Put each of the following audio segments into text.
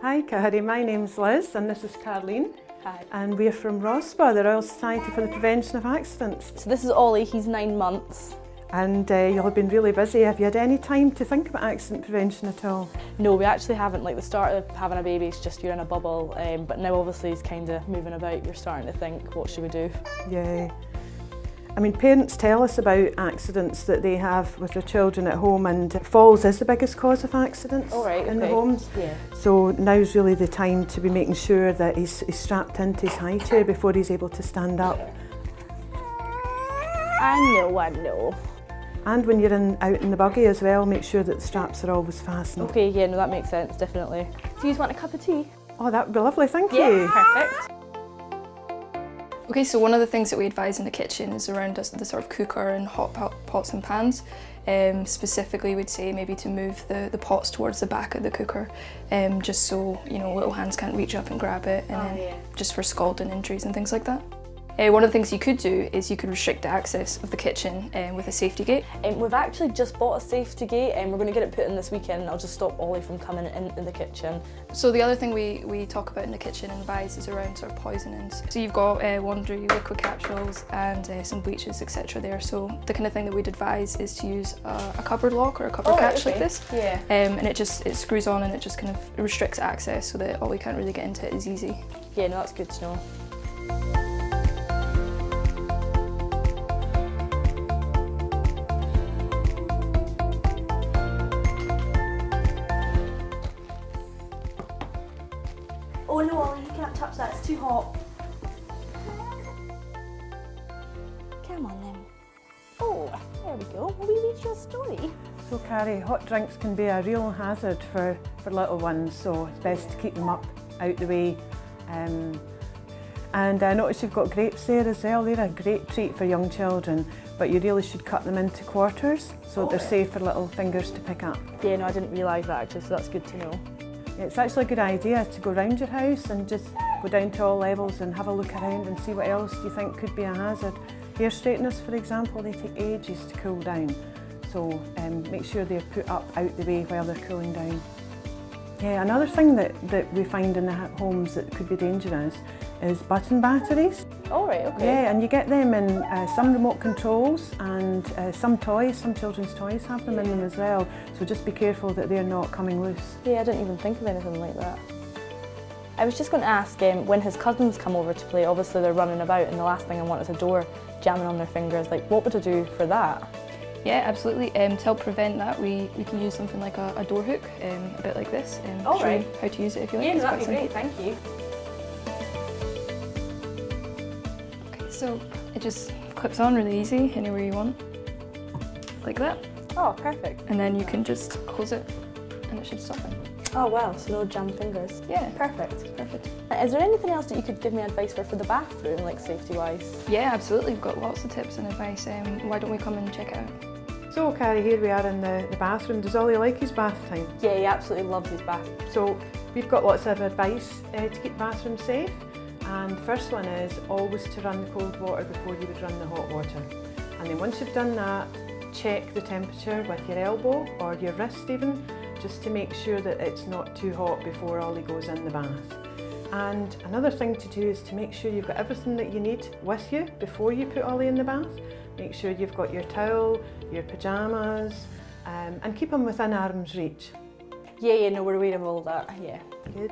Hi Carrie, my name's Liz and this is Carleen. Hi. And we're from RoSPA, the Royal Society for the Prevention of Accidents. So this is Ollie, he's 9 months. And you'll have been really busy. Have you had any time to think about accident prevention at all? No, we actually haven't. Like the start of having a baby is just you're in a bubble, but now obviously he's kind of moving about, you're starting to think, what should we do? Yeah. I mean, parents tell us about accidents that they have with their children at home, and falls is the biggest cause of accidents in the homes. Yeah. So now's really the time to be making sure that he's strapped into his high chair before he's able to stand up. I know. And when you're out in the buggy as well, make sure that the straps are always fastened. Okay, yeah, no, that makes sense, definitely. Do you want a cup of tea? Oh, that would be lovely, thank you. Yeah, perfect. Okay, so one of the things that we advise in the kitchen is around the sort of cooker and hot pots and pans. Specifically, we'd say maybe to move the pots towards the back of the cooker, just so little hands can't reach up and grab it, and just for scalding injuries and things like that. One of the things you could do is you could restrict the access of the kitchen with a safety gate. We've actually just bought a safety gate and we're going to get it put in this weekend, and I'll just stop Ollie from coming in the kitchen. So the other thing we talk about in the kitchen and advise is around sort of poisonings. So you've got laundry, liquid capsules and some bleaches, etc. there. So the kind of thing that we'd advise is to use a cupboard lock or a cupboard catch like this. Yeah. And it screws on and it just kind of restricts access so that Ollie can't really get into it as easy. Yeah, no, that's good to know. Oh no, Ollie, you can't touch that, it's too hot. Come on then. Oh, there we go. Will we read you a story? So Carrie, hot drinks can be a real hazard for little ones, so it's best to keep them up out the way. And I notice you've got grapes there as well. They're a great treat for young children, but you really should cut them into quarters so they're safe for little fingers to pick up. Yeah, no, I didn't realise that actually, so that's good to know. It's actually a good idea to go round your house and just go down to all levels and have a look around and see what else you think could be a hazard. Hair straighteners, for example, they take ages to cool down, so make sure they're put up out the way while they're cooling down. Yeah, another thing that we find in the homes that could be dangerous is button batteries. Oh right, okay. Yeah, and you get them in some remote controls, and some children's toys have them in them as well, so just be careful that they're not coming loose. Yeah, I didn't even think of anything like that. I was just going to ask, when his cousins come over to play, obviously they're running about and the last thing I want is a door jamming on their fingers. Like, what would I do for that? Yeah, absolutely. To help prevent that, we can use something like a door hook, a bit like this. Oh, show right. you how to use it if you like. Yeah, It's that'd be quite great, simple. thank you. Okay, so it just clips on really easy anywhere you want, like that. Oh, perfect. And then you can just close it and it should stop it. Oh wow, so no jam fingers. Yeah. Perfect. Perfect. Is there anything else that you could give me advice for the bathroom, like safety-wise? Yeah, absolutely. We've got lots of tips and advice. Why don't we come and check it out? So Carrie, here we are in the bathroom. Does Ollie like his bath time? Yeah, he absolutely loves his bath. So we've got lots of advice to keep the bathroom safe, and the first one is always to run the cold water before you would run the hot water. And then once you've done that, check the temperature with your elbow or your wrist even, just to make sure that it's not too hot before Ollie goes in the bath. And another thing to do is to make sure you've got everything that you need with you before you put Ollie in the bath. Make sure you've got your towel, your pyjamas, and keep them within arm's reach. Yeah, no, we're aware of all that, yeah. Good.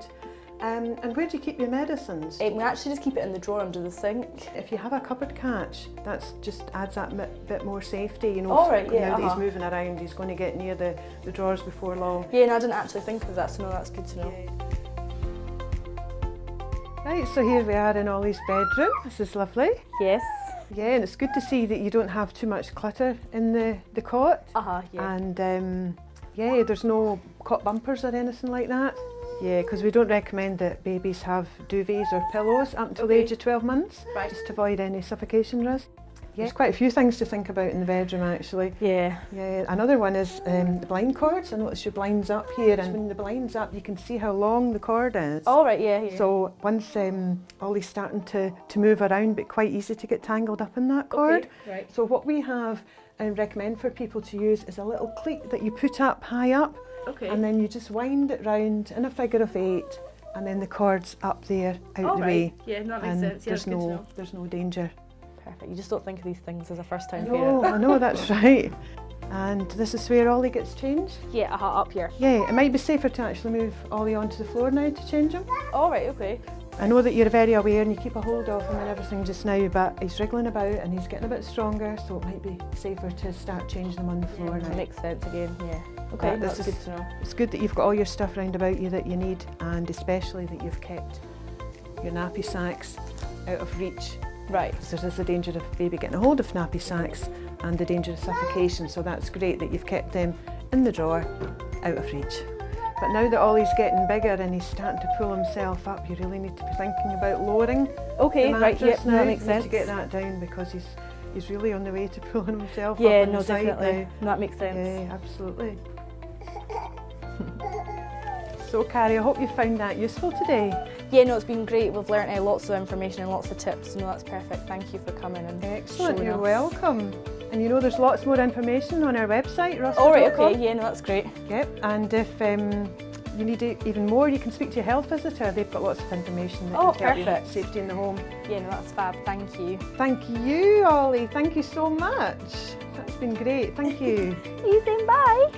And where do you keep your medicines? We actually just keep it in the drawer under the sink. If you have a cupboard catch, that just adds that bit more safety. All right, yeah, now that he's moving around, he's going to get near the drawers before long. Yeah, no, I didn't actually think of that, so no, that's good to know. Right, so here we are in Ollie's bedroom. This is lovely. Yes. Yeah, and it's good to see that you don't have too much clutter in the cot. Yeah. And yeah, there's no cot bumpers or anything like that. Yeah, because we don't recommend that babies have duvets or pillows up until the age of 12 months, just to avoid any suffocation risk. Yeah, there's quite a few things to think about in the bedroom actually. Yeah. Yeah, another one is the blind cords. I notice your blind's up here, and when the blind's up you can see how long the cord is. Oh right, yeah. So once Ollie's starting to move around, but quite easy to get tangled up in that cord. Okay, right. So what we have and recommend for people to use is a little cleat that you put up high up Okay. And then you just wind it round in a figure of 8, and then the cord's up there, out the way. Yeah, that makes And sense. Yeah, there's no danger. Perfect. You just don't think of these things as a first-time No, parent. I know, that's right. And this is where Ollie gets changed. Yeah, up here. Yeah, it might be safer to actually move Ollie onto the floor now to change him. All right. Okay. I know that you're very aware and you keep a hold of him and everything just now, but he's wriggling about and he's getting a bit stronger, so it might be safer to start changing him on the floor now. That makes sense again. Yeah. Okay, But that's good to know. It's good that you've got all your stuff round about you that you need, and especially that you've kept your nappy sacks out of reach. Right. So there's a danger of baby getting a hold of nappy sacks and the danger of suffocation, so that's great that you've kept them in the drawer, out of reach. But now that Ollie's getting bigger and he's starting to pull himself up, you really need to be thinking about lowering Okay. the Right. mattress Yeah. now. That makes You need sense. to get that down because he's really on the way to pulling himself Yeah. up on No. the side Definitely. now. That makes sense. Yeah, absolutely. So Carrie, I hope you found that useful today. Yeah. No, it's been great. We've learnt lots of information and lots of tips. No, that's perfect. Thank you for coming and Excellent, showing you're us. welcome. And you know there's lots more information on our website, RoSPA. All right. Okay. Yeah. No, that's great. Yep, and if you need even more, you can speak to your health visitor. They've got lots of information that Oh, can help you perfect. with safety in the home. Yeah. No, that's fab. Thank you. Thank you, Ollie. Thank you so much. That's been great. Thank you. See you soon. Bye.